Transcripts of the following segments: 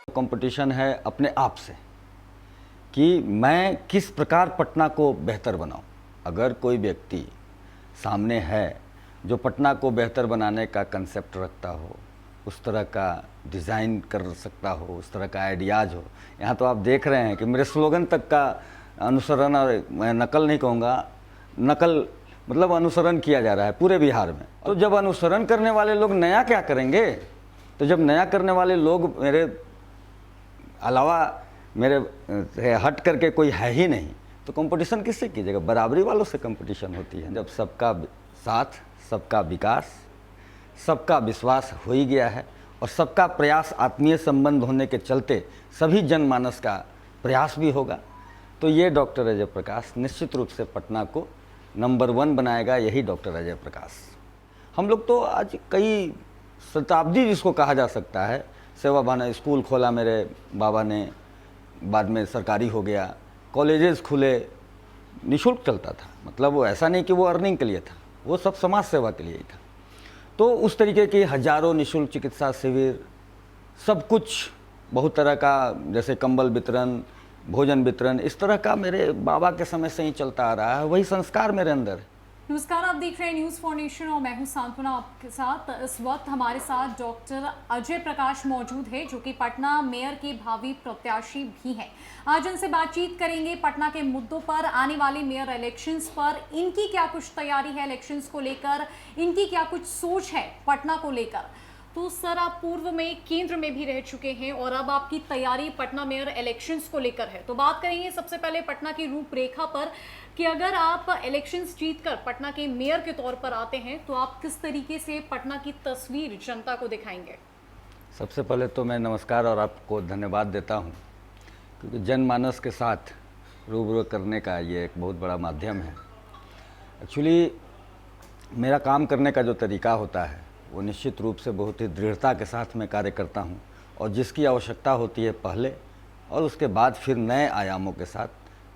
Competition है अपने आप से कि मैं किस प्रकार पटना को बेहतर बनाऊं। अगर कोई व्यक्ति सामने है जो पटना को बेहतर बनाने का कंसेप्ट रखता हो, उस तरह का डिज़ाइन कर सकता हो, उस तरह का आइडियाज़ हो। यहाँ तो आप देख रहे हैं कि मेरे स्लोगन तक का अनुसरण, और मैं नकल नहीं कहूँगा, नकल मतलब अनुसरण किया जा रहा है पूरे बिहार में। तो जब अनुसरण करने वाले लोग नया क्या करेंगे? तो जब नया करने वाले लोग मेरे अलावा, मेरे से हट करके कोई है ही नहीं, तो कंपटीशन किससे कीजिएगा? बराबरी वालों से कंपटीशन होती है। जब सबका साथ, सबका विकास, सबका विश्वास हो ही गया है और सबका प्रयास आत्मीय संबंध होने के चलते सभी जनमानस का प्रयास भी होगा, तो ये डॉक्टर अजय प्रकाश निश्चित रूप से पटना को नंबर 1 बनाएगा। यही डॉक्टर अजय प्रकाश। हम लोग तो आज कई शताब्दी जिसको कहा जा सकता है, सेवा भावना स्कूल खोला मेरे बाबा ने, बाद में सरकारी हो गया, कॉलेजेस खुले, निःशुल्क चलता था। मतलब वो ऐसा नहीं कि वो अर्निंग के लिए था, वो सब समाज सेवा के लिए ही था। तो उस तरीके की हजारों निःशुल्क चिकित्सा शिविर, सब कुछ, बहुत तरह का, जैसे कंबल वितरण, भोजन वितरण, इस तरह का मेरे बाबा के समय से ही चलता आ रहा है। वही संस्कार मेरे अंदर है। नमस्कार, आप देख रहे हैं न्यूज़ फॉर नेशन और मैं हूं सांत्वना आपके साथ। इस वक्त हमारे साथ डॉक्टर अजय प्रकाश मौजूद है, जो कि पटना मेयर के भावी प्रत्याशी भी हैं। आज इनसे बातचीत करेंगे पटना के मुद्दों पर, आने वाले मेयर इलेक्शंस पर, इनकी क्या कुछ तैयारी है इलेक्शंस को लेकर, इनकी क्या कुछ सोच है पटना को लेकर। तो सर, आप पूर्व में केंद्र में भी रह चुके हैं और अब आपकी तैयारी पटना मेयर इलेक्शंस को लेकर है। तो बात करेंगे सबसे पहले पटना की रूपरेखा पर कि अगर आप इलेक्शंस जीतकर पटना के मेयर के तौर पर आते हैं तो आप किस तरीके से पटना की तस्वीर जनता को दिखाएंगे? सबसे पहले तो मैं नमस्कार और आपको धन्यवाद देता हूँ, क्योंकि जनमानस के साथ रूबरू करने का ये एक बहुत बड़ा माध्यम है। एक्चुअली मेरा काम करने का जो तरीका होता है वो निश्चित रूप से बहुत ही दृढ़ता के साथ मैं कार्य करता हूँ, और जिसकी आवश्यकता होती है पहले और उसके बाद फिर नए आयामों के साथ,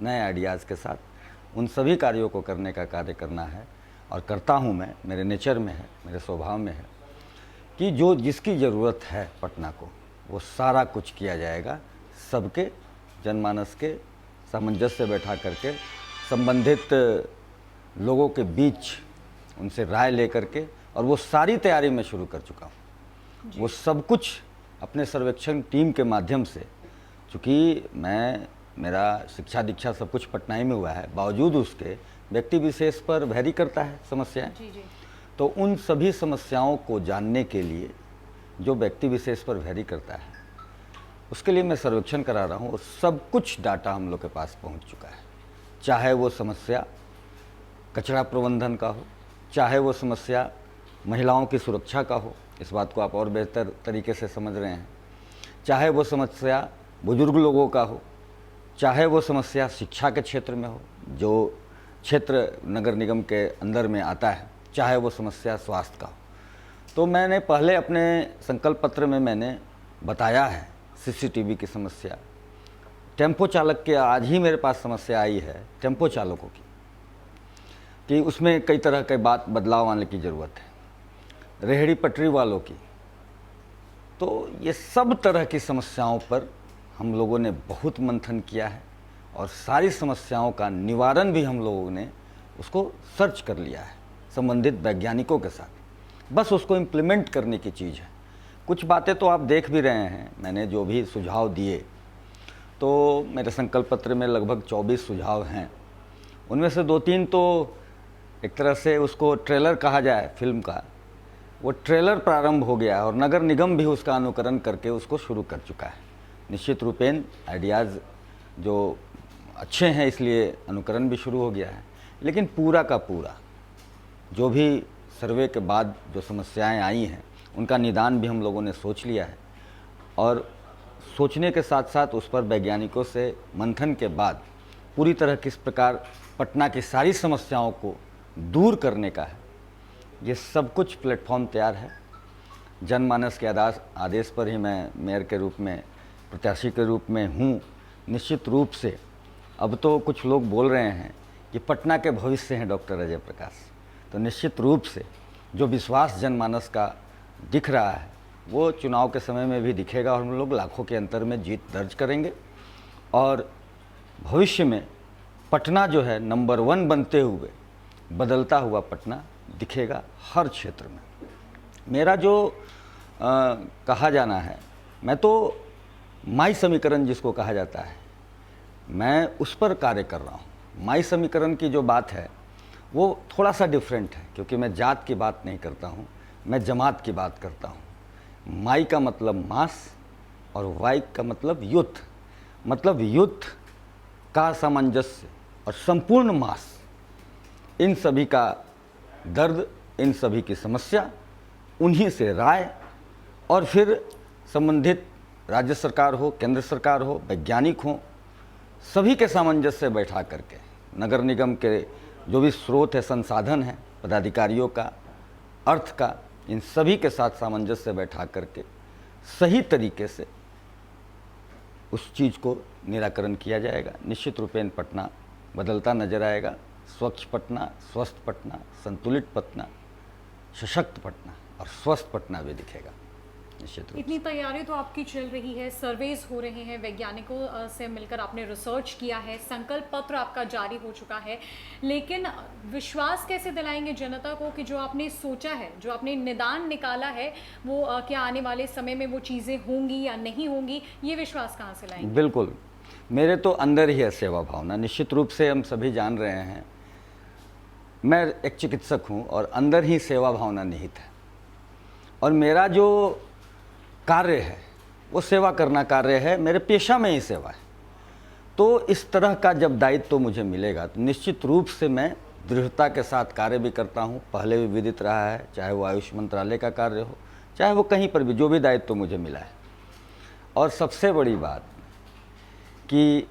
नए आइडियाज़ के साथ उन सभी कार्यों को करने का कार्य करना है, और करता हूँ मैं। मेरे नेचर में है, मेरे स्वभाव में है कि जो जिसकी ज़रूरत है पटना को, वो सारा कुछ किया जाएगा। सबके जनमानस के सामंजस्य बैठा करके, संबंधित लोगों के बीच उनसे राय लेकर के, और वो सारी तैयारी मैं शुरू कर चुका हूँ। वो सब कुछ अपने सर्वेक्षण टीम के माध्यम से, चूँकि मेरा शिक्षा दीक्षा सब कुछ पटना ही में हुआ है, बावजूद उसके व्यक्ति विशेष पर वैरी करता है समस्याएं। तो उन सभी समस्याओं को जानने के लिए जो व्यक्ति विशेष पर वैरी करता है, उसके लिए मैं सर्वेक्षण करा रहा हूँ, और सब कुछ डाटा हम लोग के पास पहुँच चुका है। चाहे वो समस्या कचरा प्रबंधन का हो, चाहे वो समस्या महिलाओं की सुरक्षा का हो, इस बात को आप और बेहतर तरीके से समझ रहे हैं, चाहे वो समस्या बुजुर्ग लोगों का हो, चाहे वो समस्या शिक्षा के क्षेत्र में हो, जो क्षेत्र नगर निगम के अंदर में आता है, चाहे वो समस्या स्वास्थ्य का हो। तो मैंने पहले अपने संकल्प पत्र में मैंने बताया है सीसीटीवी की समस्या, टेम्पो चालक के, आज ही मेरे पास समस्या आई है टेम्पो चालकों की, कि उसमें कई तरह के बदलाव आने की ज़रूरत है, रेहड़ी पटरी वालों की। तो ये सब तरह की समस्याओं पर हम लोगों ने बहुत मंथन किया है, और सारी समस्याओं का निवारण भी हम लोगों ने उसको सर्च कर लिया है संबंधित वैज्ञानिकों के साथ। बस उसको इम्प्लीमेंट करने की चीज़ है। कुछ बातें तो आप देख भी रहे हैं, मैंने जो भी सुझाव दिए, तो मेरे संकल्प पत्र में लगभग 24 सुझाव हैं। उनमें से 2-3 तो एक तरह से उसको ट्रेलर कहा जाए फिल्म का, वो ट्रेलर प्रारंभ हो गया, और नगर निगम भी उसका अनुकरण करके उसको शुरू कर चुका है। निश्चित रूपेण आइडियाज़ जो अच्छे हैं, इसलिए अनुकरण भी शुरू हो गया है। लेकिन पूरा का पूरा जो भी सर्वे के बाद जो समस्याएं आई हैं, उनका निदान भी हम लोगों ने सोच लिया है, और सोचने के साथ साथ उस पर वैज्ञानिकों से मंथन के बाद पूरी तरह किस प्रकार पटना की सारी समस्याओं को दूर करने का है, ये सब कुछ प्लेटफॉर्म तैयार है। जनमानस के आदेश पर ही मैं मेयर के रूप में, प्रत्याशी के रूप में हूँ। निश्चित रूप से अब तो कुछ लोग बोल रहे हैं कि पटना के भविष्य हैं डॉक्टर अजय प्रकाश। तो निश्चित रूप से जो विश्वास जनमानस का दिख रहा है वो चुनाव के समय में भी दिखेगा और हम लोग लाखों के अंतर में जीत दर्ज करेंगे और भविष्य में पटना जो है नंबर 1 बनते हुए बदलता हुआ पटना दिखेगा हर क्षेत्र में। मेरा जो कहा जाना है, मैं तो माई समीकरण जिसको कहा जाता है, मैं उस पर कार्य कर रहा हूँ। माई समीकरण की जो बात है वो थोड़ा सा डिफरेंट है, क्योंकि मैं जात की बात नहीं करता हूँ, मैं जमात की बात करता हूँ। माई का मतलब मास और वाई का मतलब युद्ध, मतलब युद्ध का सामंजस्य और संपूर्ण मास, इन सभी का दर्द, इन सभी की समस्या, उन्हीं से राय और फिर संबंधित राज्य सरकार हो, केंद्र सरकार हो, वैज्ञानिक हो, सभी के सामंजस्य बैठा करके नगर निगम के जो भी स्रोत है, संसाधन है, पदाधिकारियों का, अर्थ का, इन सभी के साथ सामंजस्य बैठा करके सही तरीके से उस चीज़ को निराकरण किया जाएगा। निश्चित रूपेण पटना बदलता नजर आएगा। स्वच्छ पटना, स्वस्थ पटना, संतुलित पटना, सशक्त पटना और स्वस्थ पटना भी दिखेगा निश्चित रूप से। इतनी तैयारी तो आपकी चल रही है, सर्वेज हो रहे हैं, वैज्ञानिकों से मिलकर आपने रिसर्च किया है, संकल्प पत्र आपका जारी हो चुका है, लेकिन विश्वास कैसे दिलाएंगे जनता को कि जो आपने सोचा है, जो आपने निदान निकाला है, वो क्या आने वाले समय में वो चीज़ें होंगी या नहीं होंगी, ये विश्वास कहाँ से लाएंगे? बिल्कुल, मेरे तो अंदर ही है सेवा भावना। निश्चित रूप से हम सभी जान रहे हैं, मैं एक चिकित्सक हूँ और अंदर ही सेवा भावना निहित है और मेरा जो कार्य है वो सेवा करना कार्य है, मेरे पेशा में ही सेवा है। तो इस तरह का जब दायित्व तो मुझे मिलेगा तो निश्चित रूप से मैं दृढ़ता के साथ कार्य भी करता हूँ। पहले भी विदित रहा है, चाहे वो आयुष मंत्रालय का कार्य हो, चाहे वो कहीं पर भी जो भी दायित्व तो मुझे मिला है। और सबसे बड़ी बात कि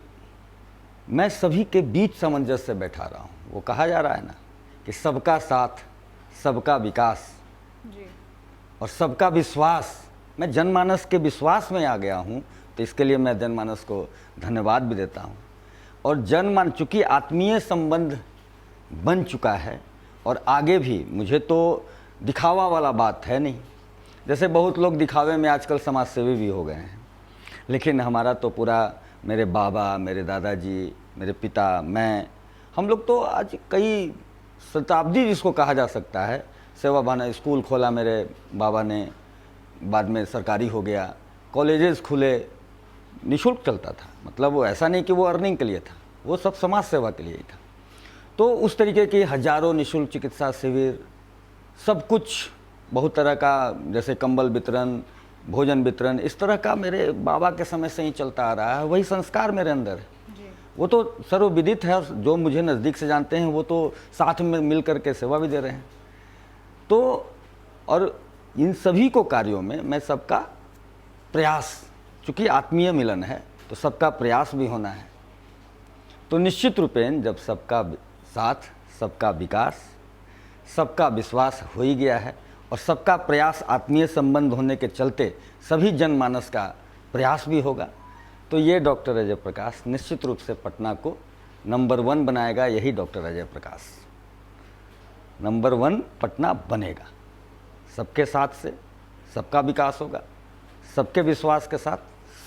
मैं सभी के बीच सामंजस्य बैठा रहा हूँ। वो कहा जा रहा है ना कि सबका साथ, सबका विकास जी। और सबका विश्वास। मैं जनमानस के विश्वास में आ गया हूँ, तो इसके लिए मैं जनमानस को धन्यवाद भी देता हूँ। और चूँकि आत्मीय संबंध बन चुका है और आगे भी, मुझे तो दिखावा वाला बात है नहीं। जैसे बहुत लोग दिखावे में आजकल समाज सेवी भी हो गए हैं, लेकिन हमारा तो पूरा, मेरे बाबा, मेरे दादाजी, मेरे पिता, मैं, हम लोग तो आज कई शताब्दी जिसको कहा जा सकता है सेवा भावना। स्कूल खोला मेरे बाबा ने, बाद में सरकारी हो गया, कॉलेजेस खुले, निःशुल्क चलता था। मतलब वो ऐसा नहीं कि वो अर्निंग के लिए था, वो सब समाज सेवा के लिए ही था। तो उस तरीके की हजारों निःशुल्क चिकित्सा शिविर, सब कुछ, बहुत तरह का, जैसे कंबल वितरण, भोजन वितरण, इस तरह का मेरे बाबा के समय से ही चलता आ रहा है। वही संस्कार मेरे अंदर है, वो तो सर्वविदित है और जो मुझे नज़दीक से जानते हैं वो तो साथ में मिल करके सेवा भी दे रहे हैं। तो और इन सभी को कार्यों में मैं सबका प्रयास, चूँकि आत्मीय मिलन है तो सबका प्रयास भी होना है। तो निश्चित रूपेण जब सबका साथ, सबका विकास, सबका विश्वास हो ही गया है और सबका प्रयास आत्मीय संबंध होने के चलते सभी जनमानस का प्रयास भी होगा, तो ये डॉक्टर अजय प्रकाश निश्चित रूप से पटना को नंबर 1 बनाएगा। यही डॉक्टर अजय प्रकाश, नंबर 1 पटना बनेगा। सबके साथ से सबका विकास होगा, सबके विश्वास के साथ,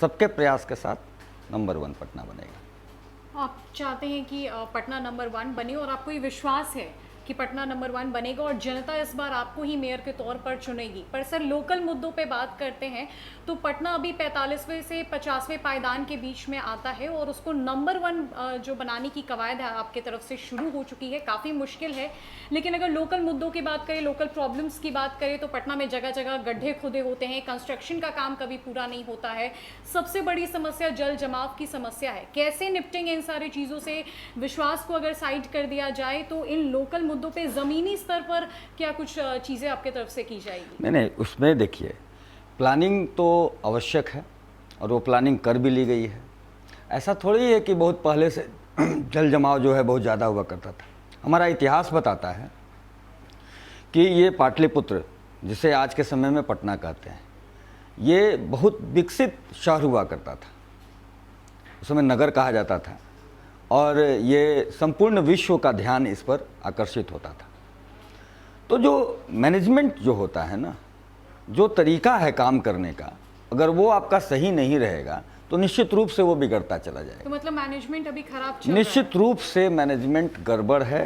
सबके प्रयास के साथ नंबर 1 पटना बनेगा। आप चाहते हैं कि पटना नंबर 1 बने और आपको ये विश्वास है कि पटना नंबर 1 बनेगा और जनता इस बार आपको ही मेयर के तौर पर चुनेगी। पर सर, लोकल मुद्दों पे बात करते हैं तो पटना अभी 45वें से 50वें पायदान के बीच में आता है और उसको नंबर 1 जो बनाने की कवायद है आपके तरफ से शुरू हो चुकी है। काफ़ी मुश्किल है, लेकिन अगर लोकल मुद्दों की बात करें, लोकल प्रॉब्लम्स की बात करें तो पटना में जगह जगह गड्ढे खुदे होते हैं, कंस्ट्रक्शन का काम कभी पूरा नहीं होता है। सबसे बड़ी समस्या जल जमाव की समस्या है। कैसे निपटेंगे इन सारी चीज़ों से? विश्वास को अगर साइड कर दिया जाए तो इन लोकल मुद्दों पे ज़मीनी स्तर पर क्या कुछ चीज़ें आपके तरफ से की जाएगी? नहीं, उसमें देखिए, प्लानिंग तो आवश्यक है और वो प्लानिंग कर भी ली गई है। ऐसा थोड़ी है कि बहुत पहले से जल जमाव जो है बहुत ज़्यादा हुआ करता था। हमारा इतिहास बताता है कि ये पाटलिपुत्र, जिसे आज के समय में पटना कहते हैं, ये बहुत विकसित शहर हुआ करता था। उस समय नगर कहा जाता था और ये संपूर्ण विश्व का ध्यान इस पर आकर्षित होता था। तो जो मैनेजमेंट जो होता है ना, जो तरीका है काम करने का, अगर वो आपका सही नहीं रहेगा तो निश्चित रूप से वो बिगड़ता चला जाएगा। तो मतलब मैनेजमेंट अभी खराब चल निश्चित रूप से मैनेजमेंट गड़बड़ है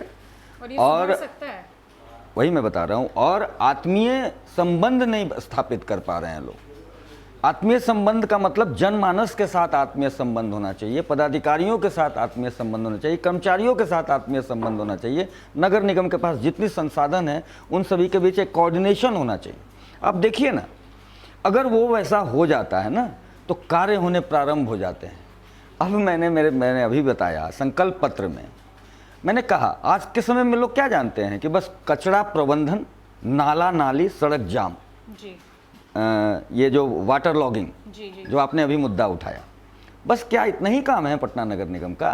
और ये और सुधर सकता है। वही मैं बता रहा हूँ। और आत्मीय संबंध नहीं स्थापित कर पा रहे हैं लोग। आत्मीय संबंध का मतलब जनमानस के साथ आत्मीय संबंध होना चाहिए, पदाधिकारियों के साथ आत्मीय संबंध होना चाहिए, कर्मचारियों के साथ आत्मीय संबंध होना चाहिए, नगर निगम के पास जितनी संसाधन है उन सभी के बीच एक कोऑर्डिनेशन होना चाहिए। अब देखिए ना, अगर वो वैसा हो जाता है ना तो कार्य होने प्रारंभ हो जाते हैं। अब मैंने अभी बताया संकल्प पत्र में मैंने कहा, आज के समय में लोग क्या जानते हैं कि बस कचरा प्रबंधन, नाला नाली, सड़क जाम, जी ये जो वाटर लॉगिंग जी जी जो आपने अभी मुद्दा उठाया, बस क्या इतना ही काम है पटना नगर निगम का?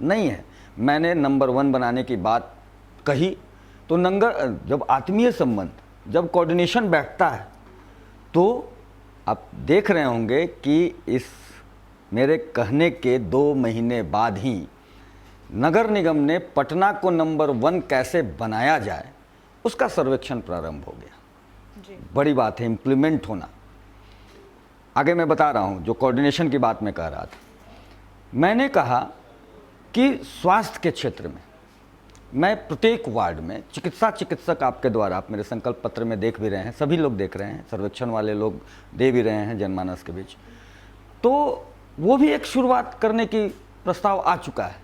नहीं है। मैंने नंबर 1 बनाने की बात कही तो जब आत्मीय संबंध, जब कोऑर्डिनेशन बैठता है तो आप देख रहे होंगे कि इस मेरे कहने के 2 महीने बाद ही नगर निगम ने पटना को नंबर 1 कैसे बनाया जाए उसका सर्वेक्षण प्रारंभ हो गया। जी बड़ी बात है इम्प्लीमेंट होना। आगे मैं बता रहा हूँ, जो कोऑर्डिनेशन की बात मैं कह रहा था, मैंने कहा कि स्वास्थ्य के क्षेत्र में मैं प्रत्येक वार्ड में चिकित्सक आपके द्वारा, आप मेरे संकल्प पत्र में देख भी रहे हैं, सभी लोग देख रहे हैं, सर्वेक्षण वाले लोग दे भी रहे हैं जनमानस के बीच, तो वो भी एक शुरुआत करने की प्रस्ताव आ चुका है।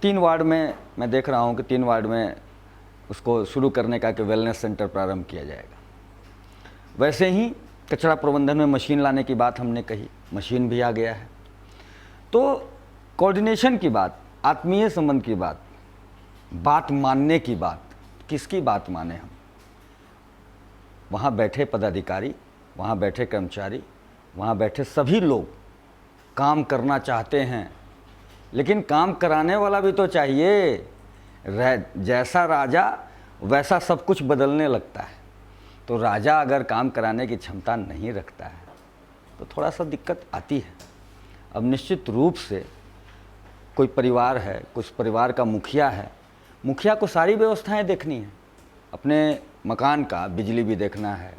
3 वार्ड में मैं देख रहा हूँ कि 3 वार्ड में उसको शुरू करने का कि वेलनेस सेंटर प्रारंभ किया जाएगा। वैसे ही कचरा प्रबंधन में मशीन लाने की बात हमने कही, मशीन भी आ गया है। तो कोऑर्डिनेशन की बात, आत्मीय संबंध की बात मानने की बात, किसकी बात माने हम? वहाँ बैठे पदाधिकारी, वहाँ बैठे कर्मचारी, वहाँ बैठे सभी लोग काम करना चाहते हैं, लेकिन काम कराने वाला भी तो चाहिए। जैसा राजा वैसा सब कुछ बदलने लगता है, तो राजा अगर काम कराने की क्षमता नहीं रखता है तो थोड़ा सा दिक्कत आती है। अब निश्चित रूप से कोई परिवार है, कुछ परिवार का मुखिया है, मुखिया को सारी व्यवस्थाएं देखनी है, अपने मकान का बिजली भी देखना है,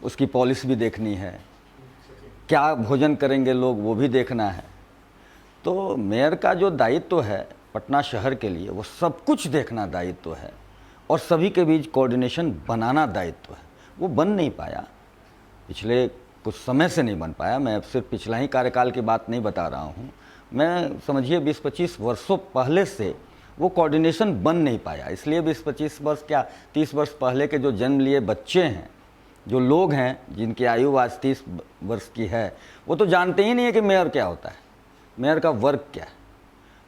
उसकी पॉलिश भी देखनी है, क्या भोजन करेंगे लोग वो भी देखना है। तो मेयर का जो दायित्व है पटना शहर के लिए, वो सब कुछ देखना दायित्व है और सभी के बीच कोऑर्डिनेशन बनाना दायित्व है। वो बन नहीं पाया, पिछले कुछ समय से नहीं बन पाया। मैं अब सिर्फ पिछला ही कार्यकाल की बात नहीं बता रहा हूँ, मैं समझिए 20-25 वर्षों पहले से वो कोऑर्डिनेशन बन नहीं पाया। इसलिए 20-25 वर्ष क्या 30 वर्ष पहले के जो जन्म लिए बच्चे हैं, जो लोग हैं जिनकी आयु आज 30 वर्ष की है, वो तो जानते ही नहीं है कि मेयर क्या होता है, मेयर का वर्क क्या है।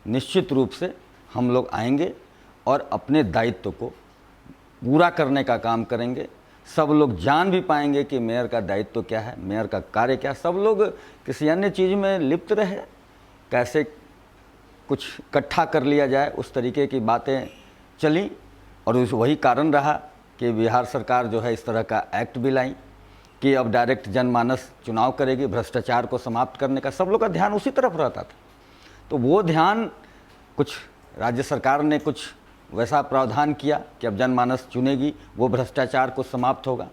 निश्चित रूप से हम लोग आएंगे और अपने दायित्व को पूरा करने का काम करेंगे। सब लोग जान भी पाएंगे कि मेयर का दायित्व क्या है, मेयर का कार्य क्या है। सब लोग किसी अन्य चीज़ में लिप्त रहे, कैसे कुछ इकट्ठा कर लिया जाए, उस तरीके की बातें चली और वही कारण रहा कि बिहार सरकार जो है इस तरह का एक्ट भी लाई कि अब डायरेक्ट जनमानस चुनाव करेगी, भ्रष्टाचार को समाप्त करने का सब लोग का ध्यान उसी तरफ रहता था। तो वो ध्यान कुछ राज्य सरकार ने कुछ वैसा प्रावधान किया कि अब जनमानस चुनेगी, वो भ्रष्टाचार को समाप्त होगा।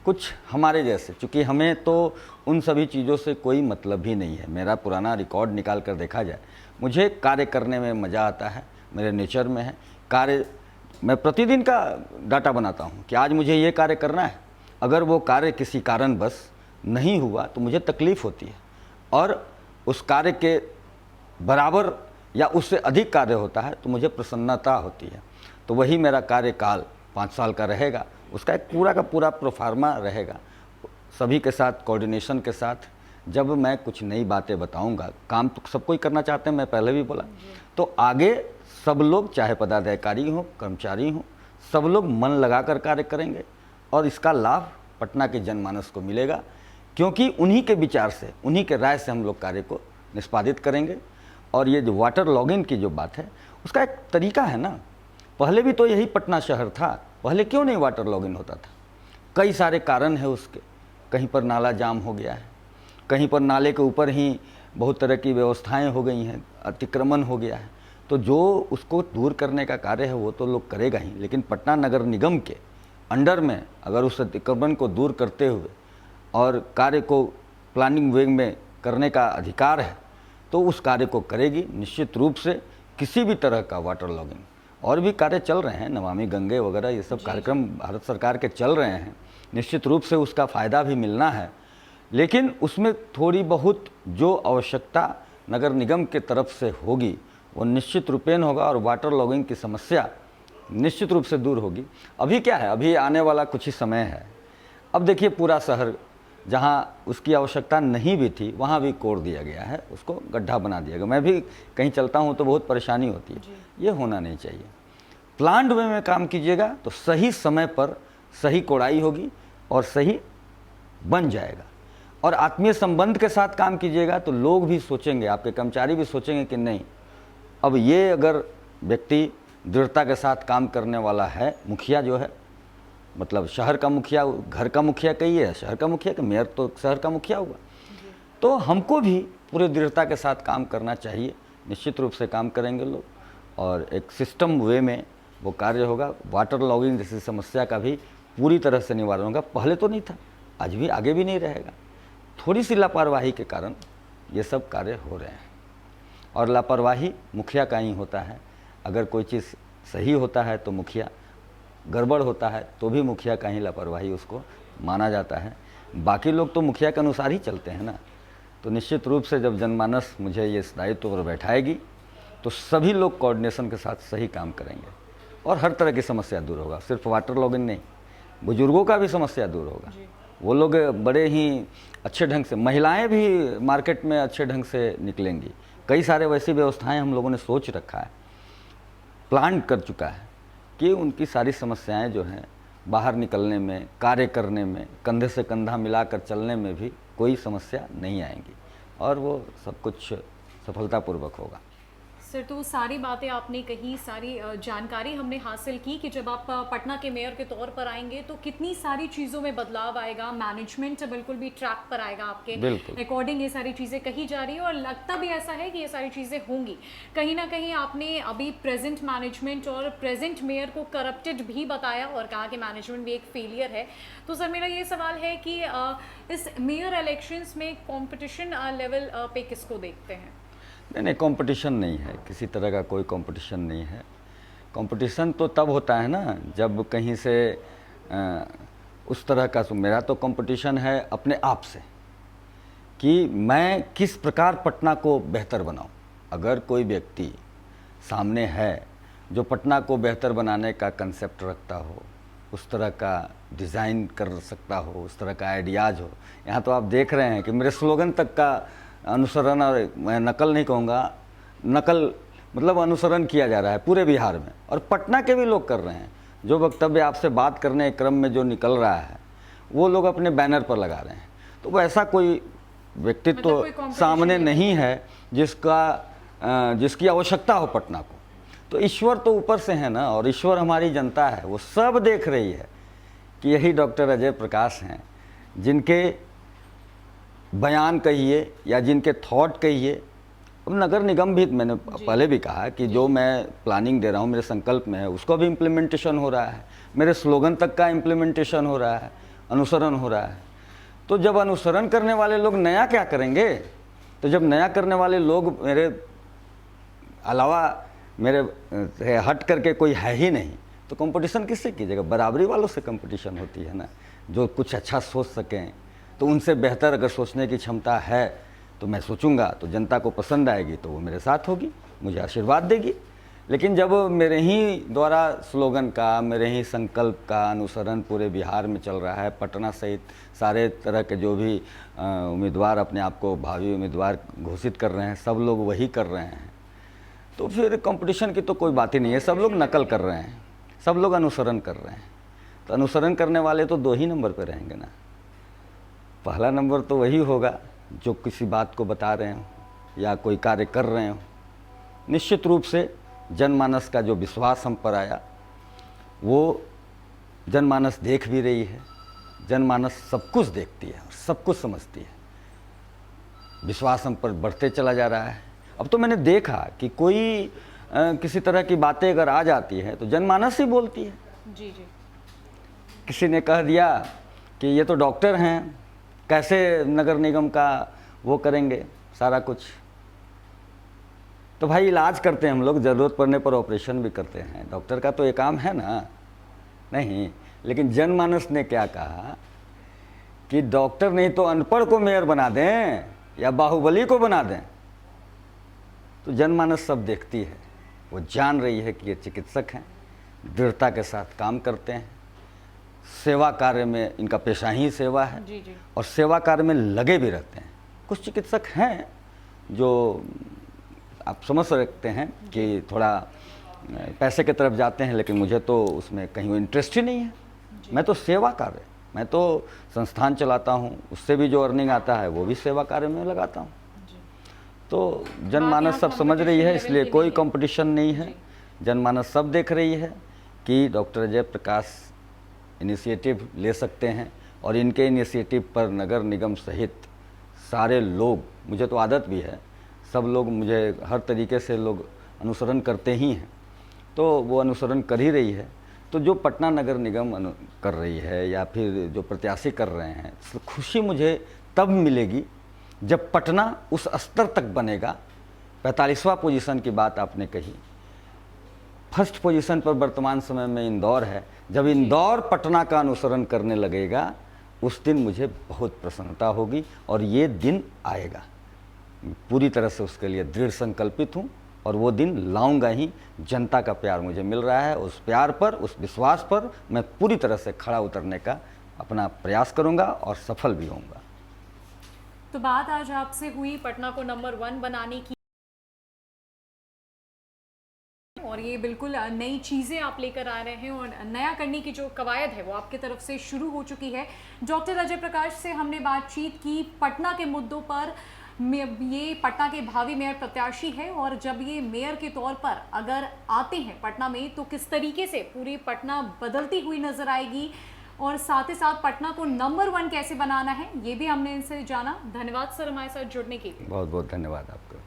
कुछ हमारे जैसे, चूँकि हमें तो उन सभी चीज़ों से कोई मतलब भी नहीं है। मेरा पुराना रिकॉर्ड निकाल कर देखा जाए, मुझे कार्य करने में मज़ा आता है, मेरे नेचर में है कार्य। मैं प्रतिदिन का डाटा बनाता हूँ कि आज मुझे ये कार्य करना है, अगर वो कार्य किसी कारणवश नहीं हुआ तो मुझे तकलीफ़ होती है, और उस कार्य के बराबर या उससे अधिक कार्य होता है तो मुझे प्रसन्नता होती है। तो वही मेरा कार्यकाल 5 साल का रहेगा, उसका एक पूरा का पूरा प्रोफार्मा रहेगा, सभी के साथ कोऑर्डिनेशन के साथ। जब मैं कुछ नई बातें बताऊंगा, काम तो सबको ही करना चाहते हैं, मैं पहले भी बोला, तो आगे सब लोग चाहे पदाधिकारी हों कर्मचारी हों, सब लोग मन लगाकर कार्य करेंगे और इसका लाभ पटना के जनमानस को मिलेगा, क्योंकि उन्हीं के विचार से, उन्हीं के राय से हम लोग कार्य को निष्पादित करेंगे। और ये जो वाटर लॉगिंग की जो बात है, उसका एक तरीका है ना, पहले भी तो यही पटना शहर था, पहले क्यों नहीं वाटर लॉगिंग होता था? कई सारे कारण है उसके, कहीं पर नाला जाम हो गया है, कहीं पर नाले के ऊपर ही बहुत तरह की व्यवस्थाएं हो गई हैं, अतिक्रमण हो गया है। तो जो उसको दूर करने का कार्य है वो तो लोग करेगा ही, लेकिन पटना नगर निगम के अंडर में अगर उस अतिक्रमण को दूर करते हुए और कार्य को प्लानिंग वे में करने का अधिकार है तो उस कार्य को करेगी। निश्चित रूप से किसी भी तरह का वाटर लॉगिंग, और भी कार्य चल रहे हैं, नमामि गंगे वगैरह ये सब कार्यक्रम भारत सरकार के चल रहे हैं, निश्चित रूप से उसका फ़ायदा भी मिलना है, लेकिन उसमें थोड़ी बहुत जो आवश्यकता नगर निगम के तरफ से होगी वो निश्चित रूपेण होगा और वाटर लॉगिंग की समस्या निश्चित रूप से दूर होगी। अभी क्या है, अभी आने वाला कुछ ही समय है। अब देखिए पूरा शहर जहाँ उसकी आवश्यकता नहीं भी थी वहाँ भी कोड़ दिया गया है, उसको गड्ढा बना दिया गया। मैं भी कहीं चलता हूँ तो बहुत परेशानी होती है, ये होना नहीं चाहिए। प्लान्ड वे में काम कीजिएगा तो सही समय पर सही कोड़ाई होगी और सही बन जाएगा, और आत्मीय संबंध के साथ काम कीजिएगा तो लोग भी सोचेंगे, आपके कर्मचारी भी सोचेंगे कि नहीं, अब ये अगर व्यक्ति दृढ़ता के साथ काम करने वाला है, मुखिया जो है, मतलब शहर का मुखिया, घर का मुखिया कहिए, शहर का मुखिया कि मेयर तो शहर का मुखिया होगा, तो हमको भी पूरे दृढ़ता के साथ काम करना चाहिए। निश्चित रूप से काम करेंगे लोग और एक सिस्टम वे में वो कार्य होगा। वाटर लॉगिंग जैसी समस्या का भी पूरी तरह से निवारण होगा। पहले तो नहीं था, आज भी, आगे भी नहीं रहेगा। थोड़ी सी लापरवाही के कारण ये सब कार्य हो रहे हैं, और लापरवाही मुखिया का ही होता है। अगर कोई चीज़ सही होता है तो मुखिया, गड़बड़ होता है तो भी मुखिया का ही लापरवाही उसको माना जाता है। बाकी लोग तो मुखिया के अनुसार ही चलते हैं ना। तो निश्चित रूप से जब जनमानस मुझे ये दायित्व पर बैठाएगी तो सभी लोग कोऑर्डिनेशन के साथ सही काम करेंगे और हर तरह की समस्या दूर होगा। सिर्फ वाटर लॉगिंग नहीं, बुजुर्गों का भी समस्या दूर होगा। वो लोग बड़े ही अच्छे ढंग से, महिलाएं भी मार्केट में अच्छे ढंग से निकलेंगी। कई सारे वैसी व्यवस्थाएं हम लोगों ने सोच रखा है, प्लान कर चुका है कि उनकी सारी समस्याएं जो हैं बाहर निकलने में, कार्य करने में, कंधे से कंधा मिलाकर चलने में भी कोई समस्या नहीं आएंगी और वो सब कुछ सफलतापूर्वक होगा। सर, तो सारी बातें आपने कही, सारी जानकारी हमने हासिल की कि जब आप पटना के मेयर के तौर पर आएंगे तो कितनी सारी चीज़ों में बदलाव आएगा, मैनेजमेंट बिल्कुल भी ट्रैक पर आएगा आपके अकॉर्डिंग। ये सारी चीज़ें कही जा रही है और लगता भी ऐसा है कि ये सारी चीज़ें होंगी। कहीं ना कहीं आपने अभी प्रेजेंट मैनेजमेंट और प्रेजेंट मेयर को करप्टेड भी बताया और कहा कि मैनेजमेंट भी एक फेलियर है। तो सर, मेरा ये सवाल है कि इस मेयर इलेक्शंस में कॉम्पिटिशन लेवल पे किसको देखते हैं? नहीं, कंपटीशन नहीं है, किसी तरह का कोई कंपटीशन नहीं है। कंपटीशन तो तब होता है ना जब कहीं से उस तरह का, मेरा तो कंपटीशन है अपने आप से कि मैं किस प्रकार पटना को बेहतर बनाऊं। अगर कोई व्यक्ति सामने है जो पटना को बेहतर बनाने का कंसेप्ट रखता हो, उस तरह का डिज़ाइन कर सकता हो, उस तरह का आइडियाज़ हो। यहाँ तो आप देख रहे हैं कि मेरे स्लोगन तक का अनुसरण, और मैं नकल नहीं कहूँगा, नकल मतलब अनुसरण किया जा रहा है पूरे बिहार में, और पटना के भी लोग कर रहे हैं। जो वक्तव्य आपसे बात करने के क्रम में जो निकल रहा है वो लोग अपने बैनर पर लगा रहे हैं। तो वैसा कोई व्यक्तित्व तो सामने नहीं है जिसकी आवश्यकता हो पटना को। तो ईश्वर तो ऊपर से है ना, और ईश्वर हमारी जनता है, वो सब देख रही है कि यही डॉक्टर अजय प्रकाश हैं जिनके बयान कहिए या जिनके थॉट कहिए। अब नगर निगम भी, मैंने पहले भी कहा कि जो मैं प्लानिंग दे रहा हूँ मेरे संकल्प में है, उसका भी इम्प्लीमेंटेशन हो रहा है, मेरे स्लोगन तक का इम्प्लीमेंटेशन हो रहा है, अनुसरण हो रहा है। तो जब अनुसरण करने वाले लोग नया क्या करेंगे? तो जब नया करने वाले लोग मेरे अलावा, मेरे हट करके कोई है ही नहीं, तो कंपटीशन किससे कीजिएगा? बराबरी वालों से कंपटीशन होती है ना, जो कुछ अच्छा सोच सकें। तो उनसे बेहतर अगर सोचने की क्षमता है तो मैं सोचूंगा, तो जनता को पसंद आएगी तो वो मेरे साथ होगी, मुझे आशीर्वाद देगी। लेकिन जब मेरे ही द्वारा स्लोगन का, मेरे ही संकल्प का अनुसरण पूरे बिहार में चल रहा है, पटना सहित सारे तरह के जो भी उम्मीदवार अपने आप को भावी उम्मीदवार घोषित कर रहे हैं, सब लोग वही कर रहे हैं, तो फिर कंपटीशन की तो कोई बात ही नहीं है। सब लोग नकल कर रहे हैं, सब लोग अनुसरण कर रहे हैं। तो अनुसरण करने वाले तो 2 ही नंबर पर रहेंगे ना। पहला नंबर तो वही होगा जो किसी बात को बता रहे हो या कोई कार्य कर रहे हो। निश्चित रूप से जनमानस का जो विश्वास हम पर आया वो जनमानस देख भी रही है। जनमानस सब कुछ देखती है और सब कुछ समझती है। विश्वास हम पर बढ़ते चला जा रहा है। अब तो मैंने देखा कि कोई किसी तरह की बातें अगर आ जाती है तो जनमानस ही बोलती है। जी जी। किसी ने कह दिया कि ये तो डॉक्टर हैं, कैसे नगर निगम का वो करेंगे सारा कुछ। तो भाई इलाज करते हैं हम लोग, ज़रूरत पड़ने पर ऑपरेशन भी करते हैं, डॉक्टर का तो ये काम है ना। नहीं, लेकिन जनमानस ने क्या कहा कि डॉक्टर नहीं तो अनपढ़ को मेयर बना दें या बाहुबली को बना दें। तो जनमानस सब देखती है, वो जान रही है कि ये चिकित्सक हैं, दृढ़ता के साथ काम करते हैं, सेवा कार्य में इनका पेशा ही सेवा है। जी जी। और सेवा कार्य में लगे भी रहते हैं। कुछ चिकित्सक हैं जो आप समझ सकते हैं कि थोड़ा पैसे की तरफ जाते हैं, लेकिन मुझे तो उसमें कहीं इंटरेस्ट ही नहीं है। मैं तो सेवा कार्य, मैं तो संस्थान चलाता हूँ, उससे भी जो अर्निंग आता है वो भी सेवा कार्य में लगाता हूँ। तो जनमानस सब समझ रही है, इसलिए कोई कंपटीशन नहीं है। जनमानस सब देख रही है कि डॉक्टर अजय प्रकाश इनिशिएटिव ले सकते हैं, और इनके इनिशिएटिव पर नगर निगम सहित सारे लोग, मुझे तो आदत भी है, सब लोग मुझे हर तरीके से लोग अनुसरण करते ही हैं, तो वो अनुसरण कर ही रही है। तो जो पटना नगर निगम कर रही है या फिर जो प्रत्याशी कर रहे हैं, खुशी मुझे तब मिलेगी जब पटना उस स्तर तक बनेगा। 45वां पोजीशन की बात आपने कही, फर्स्ट पोजीशन पर वर्तमान समय में इंदौर है। जब इंदौर पटना का अनुसरण करने लगेगा, उस दिन मुझे बहुत प्रसन्नता होगी, और ये दिन आएगा। पूरी तरह से उसके लिए दृढ़ संकल्पित हूँ, और वो दिन लाऊंगा ही। जनता का प्यार मुझे मिल रहा है, उस प्यार पर, उस विश्वास पर मैं पूरी तरह से खड़ा उतरने का अपना प्रयास करूँगा और सफल भी होऊंगा। तो बात आज आपसे हुई पटना को नंबर 1 बनाने की, और ये बिल्कुल नई चीज़ें आप लेकर आ रहे हैं, और नया करने की जो कवायद है वो आपकी तरफ से शुरू हो चुकी है। डॉक्टर अजय प्रकाश से हमने बातचीत की पटना के मुद्दों पर। ये पटना के भावी मेयर प्रत्याशी है, और जब ये मेयर के तौर पर अगर आते हैं पटना में, तो किस तरीके से पूरी पटना बदलती हुई नजर आएगी, और साथ ही साथ पटना को नंबर 1 कैसे बनाना है, ये भी हमने इनसे जाना। धन्यवाद सर हमारे साथ जुड़ने के लिए। बहुत बहुत धन्यवाद आपका।